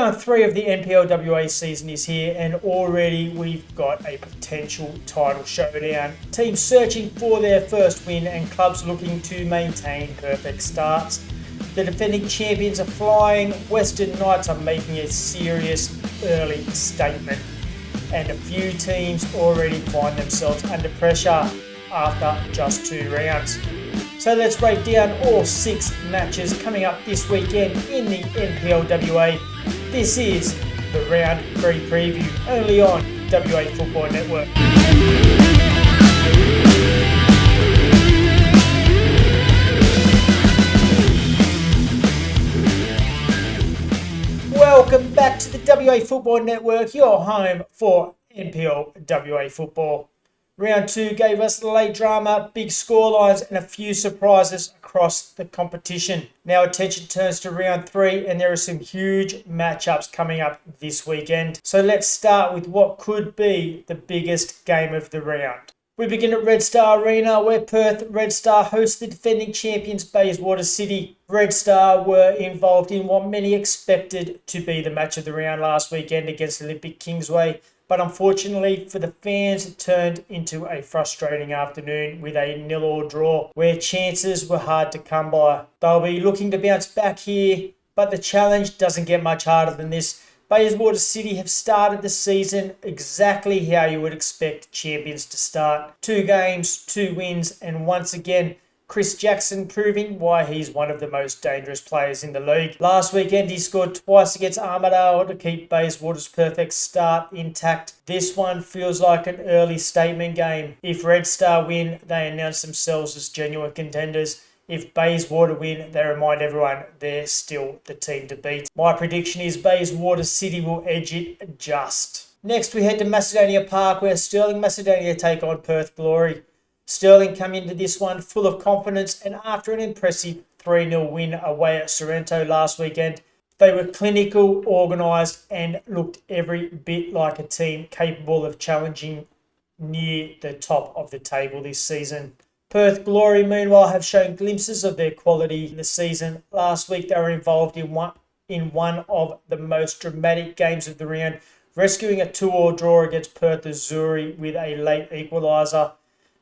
Round 3 of the NPL WA season is here, and already we've got a potential title showdown. Teams searching for their first win and clubs looking to maintain perfect starts. The defending champions are flying, Western Knights are making a serious early statement, and a few teams already find themselves under pressure after just 2 rounds. So let's break down all 6 matches coming up this weekend in the NPL WA. This is the Round 3 preview, only on WA Football Network. Welcome back to the WA Football Network, your home for NPL WA football. Round 2 gave us late drama, big scorelines and a few surprises across the competition. Now attention turns to round 3 and there are some huge matchups coming up this weekend. So let's start with what could be the biggest game of the round. We begin at RedStar Arena where Perth RedStar host the defending champions Bayswater City. RedStar were involved in what many expected to be the match of the round last weekend against Olympic Kingsway. But unfortunately for the fans, it turned into a frustrating afternoon with a 0-0 draw where chances were hard to come by. They'll be looking to bounce back here, but the challenge doesn't get much harder than this. Bayswater City have started the season exactly how you would expect champions to start. 2 games, 2 wins, and once again, Chris Jackson proving why he's one of the most dangerous players in the league. Last weekend, he scored twice against Armadale to keep Bayswater's perfect start intact. This one feels like an early statement game. If RedStar win, they announce themselves as genuine contenders. If Bayswater win, they remind everyone they're still the team to beat. My prediction is Bayswater City will edge it just. Next, we head to Macedonia Park where Stirling Macedonia take on Perth Glory. Stirling come into this one full of confidence, and after an impressive 3-0 win away at Sorrento last weekend, they were clinical, organised and looked every bit like a team capable of challenging near the top of the table this season. Perth Glory, meanwhile, have shown glimpses of their quality in the season. Last week, they were involved in one of the most dramatic games of the round, rescuing a 2-2 draw against Perth Azzurri with a late equaliser.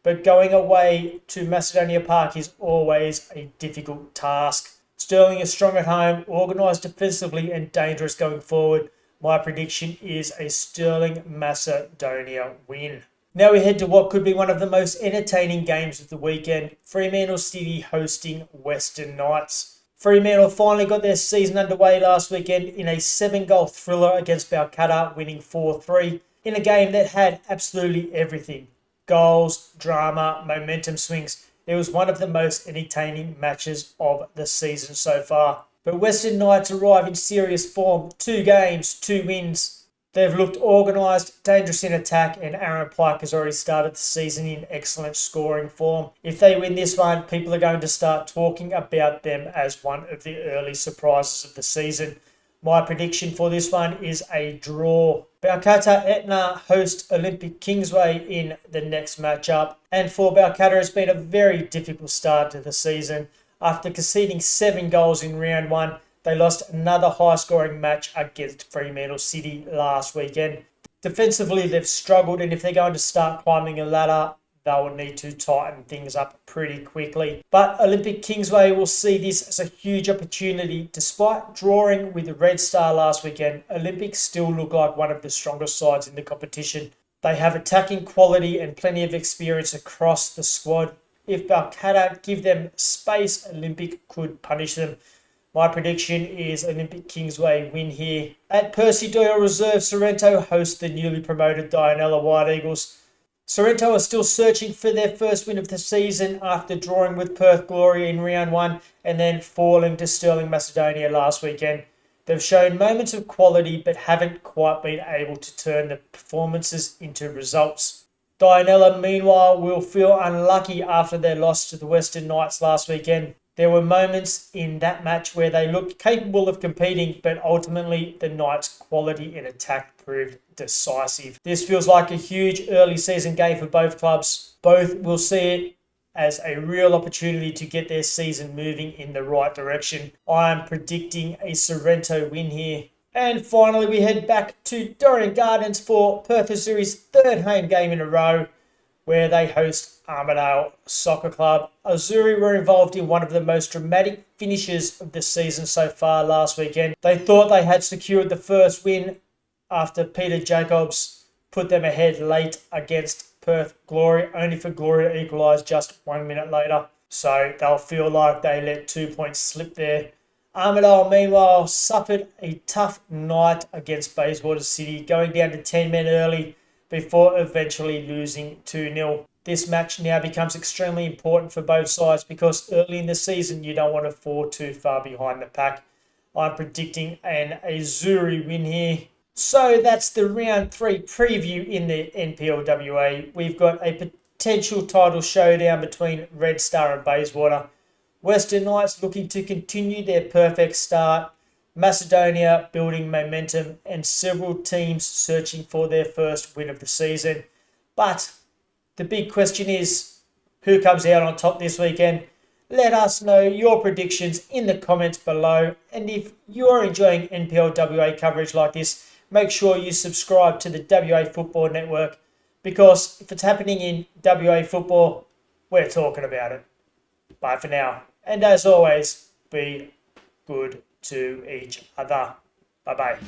But going away to Macedonia Park is always a difficult task. Stirling is strong at home, organised defensively and dangerous going forward. My prediction is a Stirling Macedonia win. Now we head to what could be one of the most entertaining games of the weekend. Fremantle City hosting Western Knights. Fremantle finally got their season underway last weekend in a 7-goal thriller against Balcatta, winning 4-3 in a game that had absolutely everything. Goals, drama, momentum swings. It was one of the most entertaining matches of the season so far. But Western Knights arrive in serious form. 2 games, 2 wins. They've looked organised, dangerous in attack, and Aaron Pike has already started the season in excellent scoring form. If they win this one, people are going to start talking about them as one of the early surprises of the season. My prediction for this one is a draw. Balcatta Etna host Olympic Kingsway in the next matchup. And for Balcatta, it's been a very difficult start to the season. After conceding 7 goals in round 1, they lost another high-scoring match against Fremantle City last weekend. Defensively, they've struggled, and if they're going to start climbing a ladder, they'll need to tighten things up pretty quickly. But Olympic Kingsway will see this as a huge opportunity. Despite drawing with the RedStar last weekend, Olympic still look like one of the strongest sides in the competition. They have attacking quality and plenty of experience across the squad. If Balcatta give them space, Olympic could punish them. My prediction is Olympic Kingsway win here. At Percy Doyle Reserve, Sorrento host the newly promoted Dianella White Eagles. Sorrento are still searching for their first win of the season after drawing with Perth Glory in round 1 and then falling to Stirling Macedonia last weekend. They've shown moments of quality but haven't quite been able to turn the performances into results. Dianella, meanwhile, will feel unlucky after their loss to the Western Knights last weekend. There were moments in that match where they looked capable of competing, but ultimately the Knights' quality in attack proved decisive. This feels like a huge early season game for both clubs. Both will see it as a real opportunity to get their season moving in the right direction. I am predicting a Sorrento win here. And finally, we head back to Dorrien Gardens for Perth Azzurri's third home game in a row, where they host Armadale Soccer Club. Azzurri were involved in one of the most dramatic finishes of the season so far last weekend. They thought they had secured the first win after Peter Jacobs put them ahead late against Perth Glory, only for Glory to equalise just 1 minute later. So they'll feel like they let 2 points slip there. Armadale, meanwhile, suffered a tough night against Bayswater City, going down to 10 men early before eventually losing 2-0. This match now becomes extremely important for both sides because early in the season you don't want to fall too far behind the pack. I'm predicting an Azzurri win here. So that's the round 3 preview in the NPL WA. We've got a potential title showdown between RedStar and Bayswater. Western Knights looking to continue their perfect start. Macedonia building momentum, and several teams searching for their first win of the season. But the big question is, who comes out on top this weekend? Let us know your predictions in the comments below. And if you're enjoying NPL WA coverage like this, make sure you subscribe to the WA Football Network, because if it's happening in WA football, we're talking about it. Bye for now. And as always, be good to each other. Bye-bye.